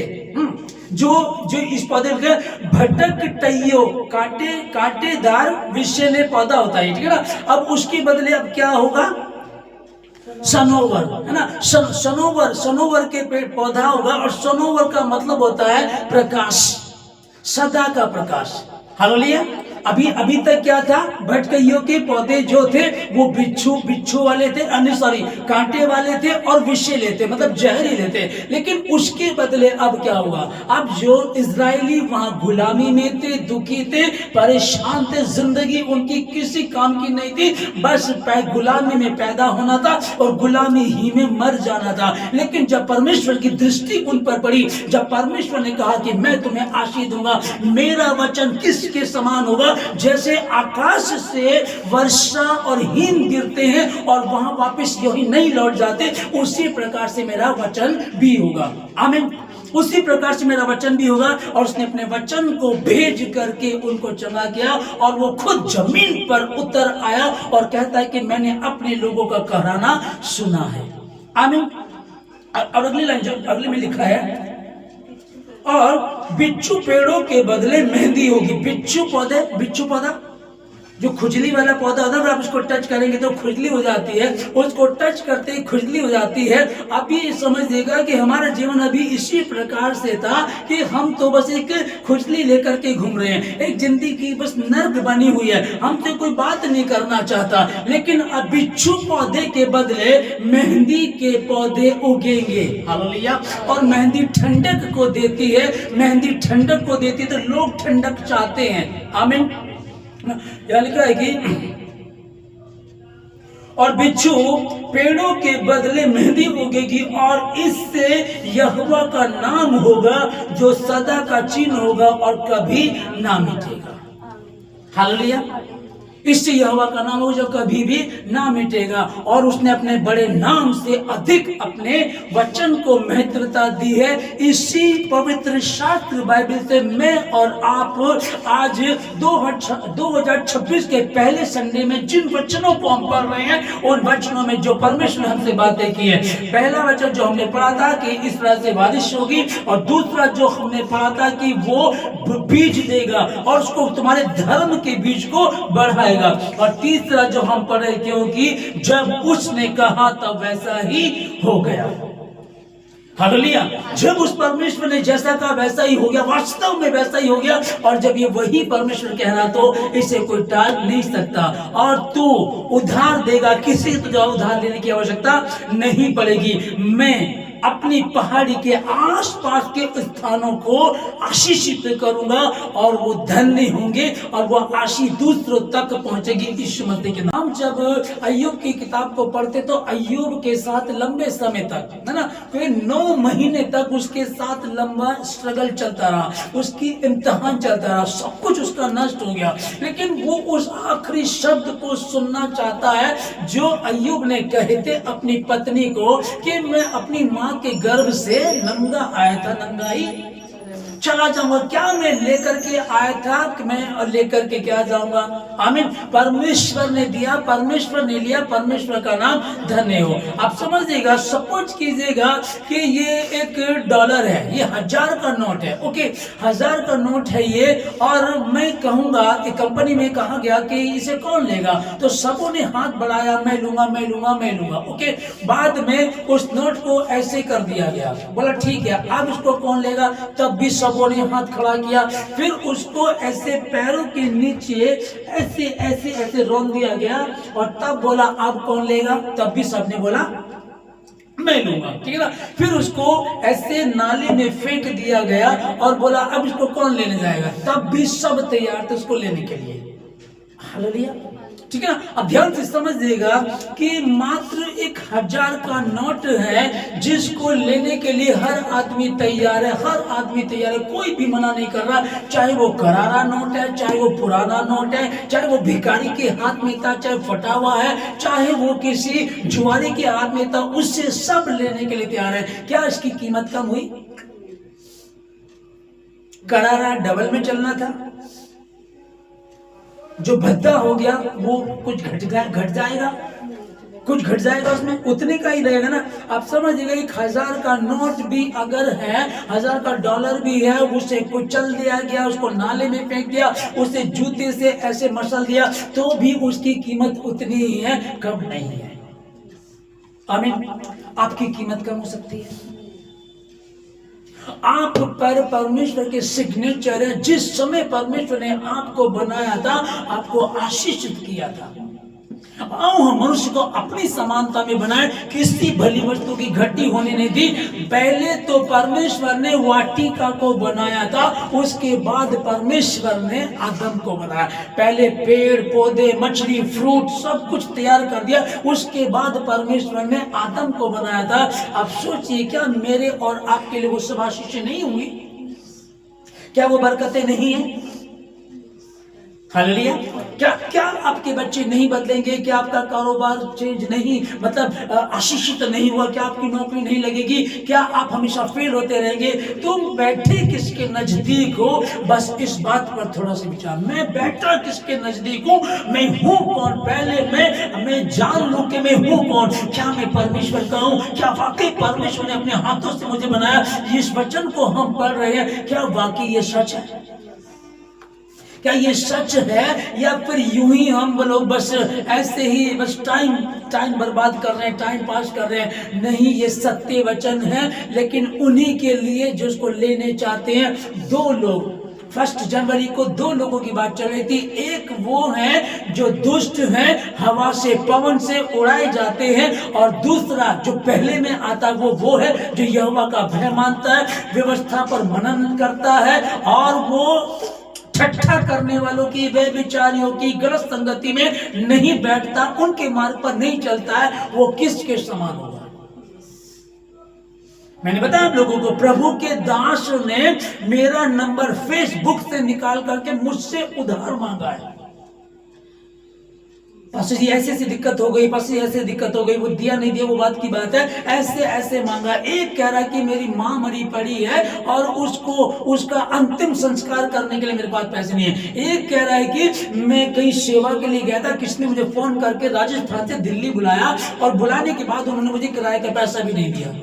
जो इस पौधे के भटक टइयो, कांटेदार विषैले पौधा होता है, ठीक है ना। अब उसके बदले अब क्या होगा, सनोवर, है ना। सनोवर के पेड़ पौधा होगा, और सनोवर का मतलब होता है प्रकाश, सदा का प्रकाश। हालेलुया। अभी तक क्या था, भटकइयों के पौधे जो थे वो बिच्छू वाले थे, कांटे वाले थे और विषैले थे, मतलब जहरीले थे। लेकिन उसके बदले अब क्या हुआ, अब जो इजरायली वहां गुलामी में थे, दुखी थे, परेशान थे, जिंदगी उनकी किसी काम की नहीं थी, बस गुलामी में पैदा होना था और गुलामी ही में मर जाना था। लेकिन जब परमेश्वर की दृष्टि उन पर पड़ी, जब परमेश्वर ने कहा कि मैं तुम्हें आशीष दूंगा, मेरा वचन किसके समान होगा, जैसे आकाश से वर्षा और हिम गिरते हैं और वहां वापस यही नहीं लौट जाते, उसी प्रकार से मेरा वचन भी होगा। आमीन। उसी प्रकार से मेरा वचन भी होगा। और उसने अपने वचन को भेज करके उनको चंगा किया, और वो खुद जमीन पर उतर आया और कहता है कि मैंने अपने लोगों का कहराना सुना है। आमीन। और अगली लाइन जो अगले में लिखा है, और बिच्छू पेड़ों के बदले मेहंदी होगी। बिच्छू पौधा जो खुजली वाला पौधा होता है, आप उसको टच करेंगे तो खुजली हो जाती है, उसको टच करते ही खुजली हो जाती है। आप ये समझ देगा कि हमारा जीवन अभी इसी प्रकार से था कि हम तो बस एक खुजली लेकर के घूम रहे हैं, एक जिंदगी की बस नर्क बनी हुई है, हमसे कोई बात नहीं करना चाहता। लेकिन अब बिच्छू पौधे के बदले मेहंदी के पौधे उगेंगे। हालेलुया। और मेहंदी ठंडक को देती है, मेहंदी ठंडक को देती है, तो लोग ठंडक चाहते हैं। आमीन। यह लिखा है कि और बिच्छू पेड़ों के बदले मेहंदी उगेगी, और इससे यहोवा का नाम होगा जो सदा का चिन्ह होगा और कभी ना मिटेगा। हालेलुया। इससे यहोवा का नाम हो जो कभी भी ना मिटेगा। और उसने अपने बड़े नाम से अधिक अपने वचन को महत्वता दी है। इसी पवित्र शास्त्र बाइबल से मैं और आप आज 2026 के पहले संडे में जिन वचनों को हम पढ़ रहे हैं, उन वचनों में जो परमेश्वर ने हमसे बातें की है, पहला वचन जो हमने पढ़ा था कि इस तरह से बारिश होगी, और दूसरा जो हमने पढ़ा था कि वो बीज देगा और उसको तुम्हारे धर्म के बीज को बढ़ाएगा, और तीसरा जो हम पढ़े, क्योंकि जब उसने कहा तब वैसा ही हो गया। हालेलुया। जब उस परमेश्वर ने जैसा कहा वैसा ही हो गया, वास्तव में वैसा ही हो गया। और जब ये वही परमेश्वर कहना, तो इसे कोई टाल नहीं सकता। और तू उधार देगा, किसी तुझे उधार देने की आवश्यकता नहीं पड़ेगी। मैं अपनी पहाड़ी के आसपास के स्थानों को आशीषित करूंगा और वो धन्य होंगे, और वो आशीष दूसरों तक पहुंचेगी यीशु मसीह के नाम। जब अय्यूब की किताब को पढ़ते तो अय्यूब के साथ लंबे समय तक, है ना, तो 9 महीने तक उसके साथ लंबा स्ट्रगल चलता रहा, उसकी इम्तिहान चलता रहा, सब कुछ उसका नष्ट हो गया। लेकिन वो उस आखिरी शब्द को सुनना चाहता है जो अय्यूब ने कहे थे अपनी पत्नी को, कि मैं अपनी माँ के गर्भ से नंगा आया था, नंगा ही चला जाऊंगा। क्या मैं लेकर के आया था कि मैं लेकर के क्या जाऊंगा। आमीन। परमेश्वर ने दिया, परमेश्वर ने लिया, परमेश्वर का नाम धन्य हो। आप समझिएगा, सपोज कीजिएगा कि ये $1 है, ये 1000 का नोट है। ओके, 1000 का नोट है ये, और मैं कहूंगा कि कंपनी में कहा गया कि इसे कौन लेगा, तो सबों ने हाथ बढ़ाया, मैं लूंगा मैं लूंगा मैं लूंगा। ओके, बाद में उस नोट को ऐसे कर दिया गया, बोला ठीक है अब इसको कौन लेगा, तब भी सबों ने हाथ खड़ा किया। फिर उसको ऐसे पैरों के नीचे ऐसे ऐसे ऐसे रोन दिया गया, और तब बोला अब कौन लेगा, तब भी सबने बोला मैं लूंगा। ठीक है ना। फिर उसको ऐसे नाले में फेंक दिया गया और बोला अब इसको कौन लेने जाएगा, तब भी सब तैयार थे उसको लेने के लिए। हालेलुया। ठीक है ना। अब ध्यान से समझिएगा कि मात्र 1000 का नोट है जिसको लेने के लिए हर आदमी तैयार है, हर आदमी तैयार है, कोई भी मना नहीं कर रहा। चाहे वो करारा नोट है, चाहे वो पुराना नोट है, चाहे वो भिखारी के हाथ में था, चाहे फटा हुआ है, चाहे वो किसी जुआरी के हाथ में था, उससे सब लेने के लिए तैयार है। क्या इसकी कीमत कम हुई? करारा डबल में चलना था, जो भद्दा हो गया वो कुछ घट जाएगा, कुछ घट जाएगा, उसमें उतने का ही रहेगा ना। आप समझिएगा 1000 का नोट भी अगर है, 1000 का डॉलर भी है, उसे कुचल दिया गया, उसको नाले में फेंक दिया, उसे जूते से ऐसे मसल दिया, तो भी उसकी कीमत उतनी ही है, कम नहीं है। आमीन। आपकी कीमत कम हो सकती है, आप पर परमेश्वर के सिग्नेचर है। जिस समय परमेश्वर ने आपको बनाया था, आपको आशीषित किया था। आओ हम मनुष्य को अपनी समानता में बनाए, किसी भली वस्तु की घटी होने नहीं दी। पहले तो परमेश्वर ने वाटिका को बनाया था, उसके बाद परमेश्वर ने आदम को बनाया। पहले पेड़ पौधे मछली फ्रूट सब कुछ तैयार कर दिया, उसके बाद परमेश्वर ने आदम को बनाया था। अब सोचिए, क्या मेरे और आपके लिए वो सब आशीषें नहीं हुई? क्या वो बरकतें नहीं है? हालेलुया। क्या आपके बच्चे नहीं बदलेंगे? क्या आपका कारोबार चेंज नहीं, मतलब आशीषित नहीं हुआ? क्या आपकी नौकरी नहीं लगेगी? क्या आप हमेशा फेल होते रहेंगे? तुम बैठे किसके नजदीक हो? बस इस बात पर थोड़ा सा विचार, मैं बैठा किसके नजदीक हूँ? मैं हूँ कौन? पहले मैं जान लूं कि मैं हूँ कौन। क्या मैं परमेश्वर का हूँ? क्या वाकई परमेश्वर ने अपने हाथों से मुझे बनाया? इस वचन को हम पढ़ रहे हैं, क्या वाकई ये सच है? क्या ये सच है, या फिर यूं ही हम लोग बस ऐसे ही बस टाइम बर्बाद कर रहे हैं, टाइम पास कर रहे हैं? नहीं, ये सत्य वचन है, लेकिन उन्हीं के लिए जो उसको लेने चाहते हैं। 2 लोग 1 जनवरी को 2 लोगों की बात चल रही थी। एक वो है जो दुष्ट हैं, हवा से पवन से उड़ाए जाते हैं, और दूसरा जो पहले में आता वो है जो यहोवा का भय मानता है, व्यवस्था पर मनन करता है, और वो ठट्ठा करने वालों की, व्यभिचारियों की, गलत संगति में नहीं बैठता, उनके मार्ग पर नहीं चलता है। वो किसके समान होगा? मैंने बताया आप लोगों को, प्रभु के दास ने मेरा नंबर फेसबुक से निकाल करके मुझसे उधार मांगा है। पास्टर जी ऐसे दिक्कत हो गई, पास्टर जी ऐसे दिक्कत हो गई, वो दिया नहीं दिया वो बात की बात है, ऐसे मांगा। एक कह रहा कि मेरी माँ मरी पड़ी है और उसका अंतिम संस्कार करने के लिए मेरे पास पैसे नहीं है। एक कह रहा है कि मैं कहीं सेवा के लिए गया था, किसने मुझे फोन करके राजस्थान से दिल्ली बुलाया, और बुलाने के बाद उन्होंने मुझे किराए का पैसा भी नहीं दिया।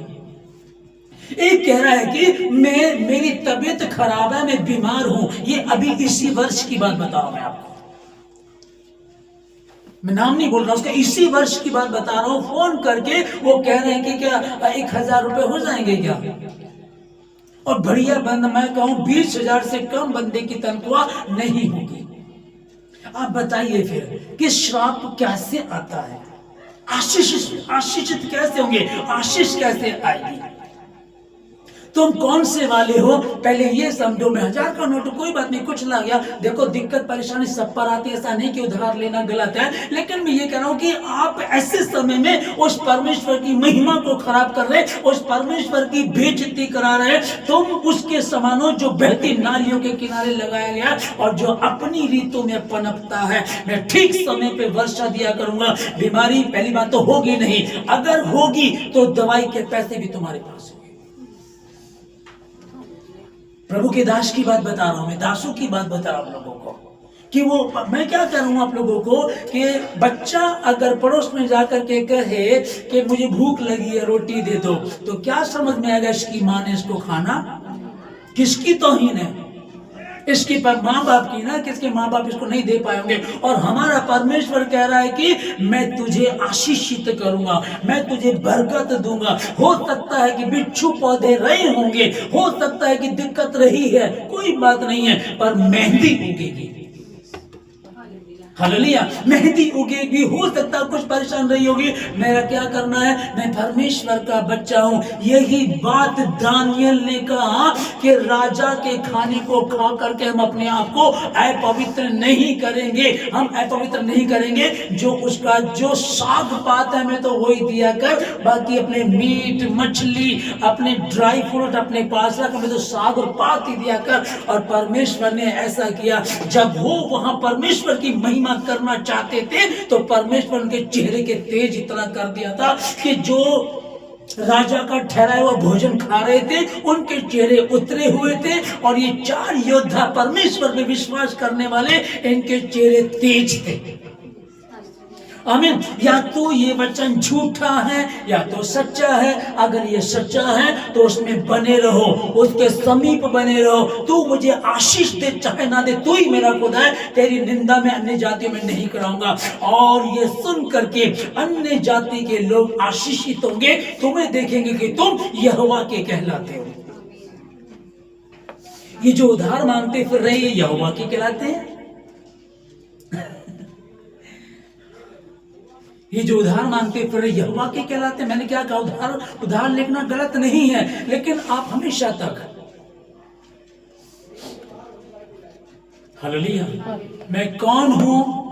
एक कह रहा है कि मेरी तबीयत खराब है, मैं बीमार हूं। ये अभी इसी वर्ष की बात बता रहा हूं मैं आपको, मैं नाम नहीं बोल रहा, उसका इसी वर्ष की बात बता रहा हूं। फोन करके वो कह रहे हैं कि क्या 1000 रुपए हो जाएंगे क्या? और बढ़िया बंद, मैं कहूं 20,000 से कम बंदे की तनख्वाह नहीं होगी। आप बताइए फिर कि श्राप कैसे आता है? आशीषित कैसे होंगे? आशीष कैसे आएगी? तुम कौन से वाले हो? पहले ये समझो। मैं 1000 का नोट कोई बात नहीं, कुछ ला गया। देखो दिक्कत परेशानी सब पर आती है, ऐसा नहीं कि उधार लेना गलत है, लेकिन मैं ये कह रहा हूं कि आप ऐसे समय में उस परमेश्वर की महिमा को खराब कर रहे, उस परमेश्वर की बेइज्जती करा रहे। तुम उसके समान हो जो बहती नालियों के किनारे लगाया गया और जो अपनी रीतों में पनपता है। मैं ठीक समय पे वर्षा दिया करूंगा। बीमारी पहली बात तो होगी नहीं, अगर होगी तो दवाई के पैसे भी तुम्हारे पास। प्रभु के दास की बात बता रहा हूं मैं, दासों की बात बता रहा हूं लोगों को कि वो, मैं क्या करूं आप लोगों को कि बच्चा अगर पड़ोस में जाकर के कहे कि मुझे भूख लगी है, रोटी दे दो, तो क्या समझ में आएगा इसकी मां ने इसको खाना? किसकी तौहीन है? इसकी पर माँ बाप की ना, किसके माँ बाप इसको नहीं दे पाए होंगे। और हमारा परमेश्वर कह रहा है कि मैं तुझे आशीषित करूंगा, मैं तुझे बरकत दूंगा। हो सकता है कि बिच्छू पौधे रहे होंगे, हो सकता है कि दिक्कत रही है, कोई बात नहीं है, पर मेहंदी उगेगी। हालेलुया, मेहंदी उगेगी। हो सकता है कुछ परेशान रही होगी, मेरा क्या करना है, मैं परमेश्वर का बच्चा हूं। यही बात दानियल ने कहा कि राजा के खाने को खा करके हम अपने आप को अपवित्र नहीं करेंगे, हम अपवित्र नहीं करेंगे। जो उसका जो साग पात है मैं तो वही दिया कर, बाकी अपने मीट मछली अपने ड्राई फ्रूट अपने पास रख, मैं तो साग और पात ही दिया कर। और परमेश्वर ने ऐसा किया। जब वो वहां परमेश्वर की महिमा करना चाहते थे तो परमेश्वर उनके चेहरे के तेज इतना कर दिया था कि जो राजा का ठहराया हुआ भोजन खा रहे थे, उनके चेहरे उतरे हुए थे, और ये 4 योद्धा परमेश्वर में विश्वास करने वाले, इनके चेहरे तेज थे। आमीन। या तो ये वचन झूठा है या तो सच्चा है। अगर ये सच्चा है तो उसमें बने रहो, उसके समीप बने रहो। तू मुझे आशीष दे चाहे ना दे, तू ही मेरा खुदा है। तेरी निंदा में अन्य जातियों में नहीं कराऊंगा। और ये सुन करके अन्य जाति के लोग आशीषित होंगे, तुम्हें देखेंगे कि तुम यहोवा के कहलाते हो। ये जो उधार मांगते फिर रहे, ये यहोवा के कहलाते हैं। ये जो उधार मांगते फिर यहोवा के कहलाते। मैंने क्या कहा, उधार लिखना गलत नहीं है, लेकिन आप हमेशा तक, हालेलुया, मैं कौन हूं,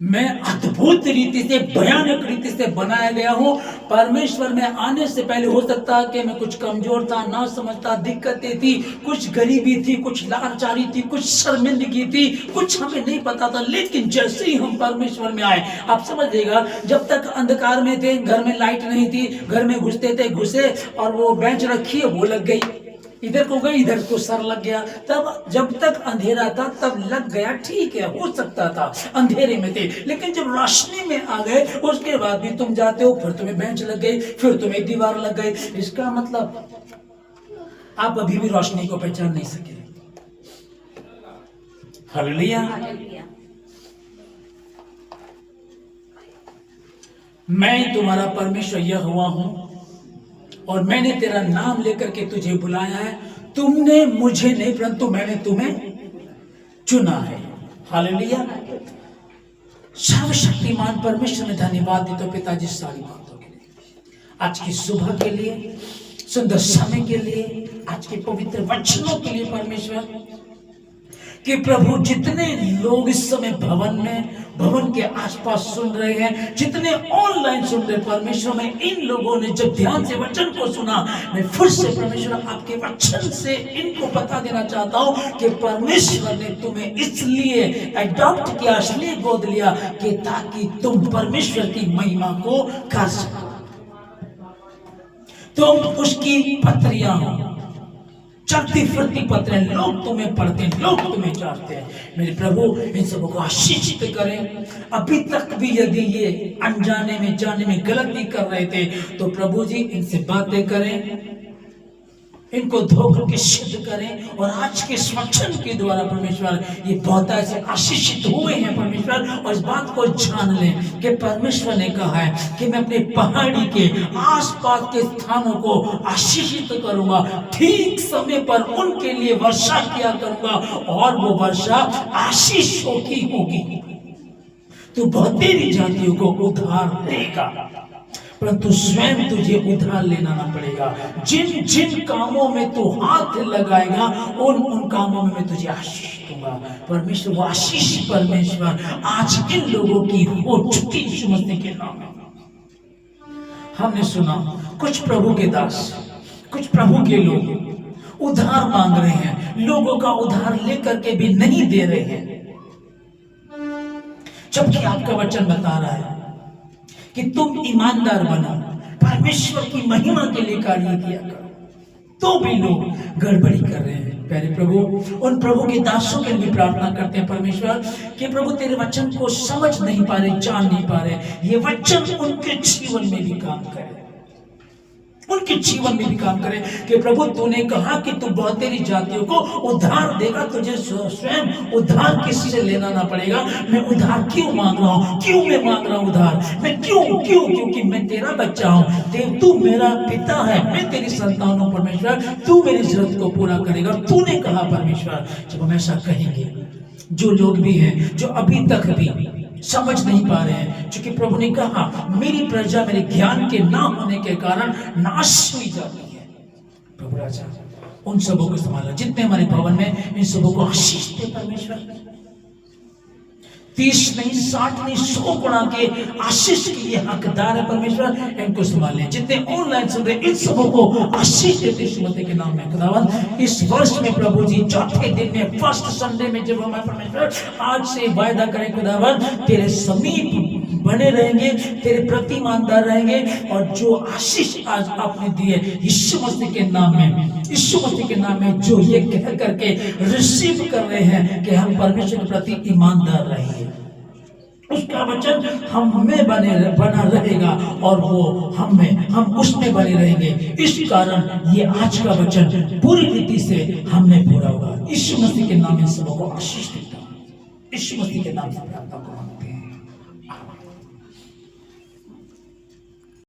मैं अद्भुत रीति से, भयानक रीति से बनाया गया हूं। परमेश्वर में आने से पहले हो सकता है कि मैं कुछ कमजोर था, ना समझता, दिक्कतें थी, कुछ गरीबी थी, कुछ लाचारी थी, कुछ शर्मिंदगी थी, कुछ हमें नहीं पता था। लेकिन जैसे ही हम परमेश्वर में आए, आप समझिएगा, जब तक अंधकार में थे, घर में लाइट नहीं थी, घर में घुसते थे, घुसे और वो बेंच रखी है, वो लग गई, इधर को गई, इधर को सर लग गया। तब जब तक अंधेरा था तब लग गया, ठीक है, हो सकता था, अंधेरे में थे। लेकिन जब रोशनी में आ गए, उसके बाद भी तुम जाते हो, फिर तुम्हें बेंच लग गई, फिर तुम्हें दीवार लग गई। इसका मतलब आप अभी भी रोशनी को पहचान नहीं सके। हालेलुया। मैं तुम्हारा परमेश्वर यहोवा हूं, और मैंने तेरा नाम लेकर के तुझे बुलाया है। तुमने मुझे नहीं, परंतु मैंने तुम्हें चुना है। हालेलुया। सर्वशक्तिमान परमेश्वर में धन्यवाद देता हूं पिताजी सारी बातों के लिए, आज की सुबह के लिए, सुंदर समय के लिए, आज के पवित्र वचनों के लिए परमेश्वर, कि प्रभु जितने लोग इस समय भवन के आसपास सुन रहे हैं, जितने ऑनलाइन सुन रहे, परमेश्वर में इन लोगों ने जब ध्यान से वचन को सुना, मैं फिर से परमेश्वर आपके वचन से इनको बता देना चाहता हूं कि परमेश्वर ने तुम्हें इसलिए अडॉप्ट किया, इसलिए गोद लिया कि ताकि तुम परमेश्वर की महिमा को कर सको, तुम उसकी पत्रियां हो, चलती फिरती पत्रें। लोग तुम्हें पढ़ते हैं, लोग तुम्हें चाहते हैं। मेरे प्रभु इन सबको आशीषित करें। अभी तक भी यदि ये अनजाने में, जाने में गलती कर रहे थे, तो प्रभु जी इनसे बातें करें, इनको धोकर के सिद्ध करें। और आज के वचन के द्वारा परमेश्वर ये बहुत ऐसे आशीषित हुए हैं परमेश्वर, और इस बात को जान लें कि परमेश्वर ने कहा है कि मैं अपने पहाड़ी के आसपास के स्थानों को आशीषित करूंगा, ठीक समय पर उनके लिए वर्षा किया करूंगा, और वो वर्षा आशीषों की होगी। तो बहुतेरी जातियों को उधार देगा, परंतु स्वयं तुझे उधार लेना ना पड़ेगा। जिन जिन कामों में तू हाथ लगाएगा, उन कामों में मैं तुझे आशीष दूंगा। परमेश्वर, वो आशीष परमेश्वर आज इन लोगों की हो चुकी यीशु मसीह के नाम में। हमने सुना कुछ प्रभु के दास, कुछ प्रभु के लोग उधार मांग रहे हैं, लोगों का उधार लेकर के भी नहीं दे रहे हैं, जबकि आपका वचन बता रहा है कि तुम ईमानदार बनो, परमेश्वर की महिमा के लिए कार्य किया करो, तो भी लोग गड़बड़ी कर रहे हैं। प्यारे प्रभु, उन प्रभु के दासों के लिए प्रार्थना करते हैं परमेश्वर कि प्रभु तेरे वचन को समझ नहीं पा रहे, जान नहीं पा रहे, ये वचन उनके जीवन में भी काम करे, उनके जीवन में भी काम करे। कि प्रभु तूने कहा कि तू बहुतेरी जातियों को उधार देगा, तुझे स्वयं उधार किसी से लेना ना पड़ेगा। मैं उधार क्यों मांग रहा हूँ, क्यों मैं मांग रहा हूँ उधार, मैं क्यों, क्योंकि मैं तेरा बच्चा हूँ, देव तू मेरा पिता है, मैं तेरी संतान हूँ परमेश्वर, तू मेरी जरूरत को पूरा करेगा। तूने कहा परमेश्वर, जब हम ऐसा कहेंगे, जो लोग भी हैं जो अभी तक भी समझ नहीं पा रहे हैं, क्योंकि प्रभु ने कहा मेरी प्रजा मेरे ज्ञान के ना होने के कारण नाश हुई जाती है। प्रभु राजा उन सबों को संभाला, जितने हमारे भवन में, इन सबों को आशीष दे परमेश्वर। 30 नहीं, 60 नहीं, 100 गुणा के आशीष के लिए हकदार है परमेश्वर। इनको संभालें, जितने ऑनलाइन सुन रहे इन सबों को आशीष देते यीशु मसीह के नाम में। खुदावंद इस वर्ष में प्रभु जी चौथे दिन में, फर्स्ट संडे में जब हमारे परमेश्वर आज से वायदा करें खुदावंद तेरे समीप बने रहेंगे, तेरे प्रति ईमानदार रहेंगे, और जो आशीष आज आपने दी है यीशु मसीह के नाम में, यीशु मसीह के नाम में, जो ये कह करके रिसीव कर रहे हैं कि हम परमेश्वर के प्रति ईमानदार रहेंगे, उसका वचन हम में बना रहेगा और वो हम उसमें बने रहेंगे। इस कारण ये आज का वचन पूरी रीति से हमने पूरा होगा। यीशु मसीह के नाम में सबको आशीष देता हूं, यीशु मसीह के नाम से प्रार्थना करूं।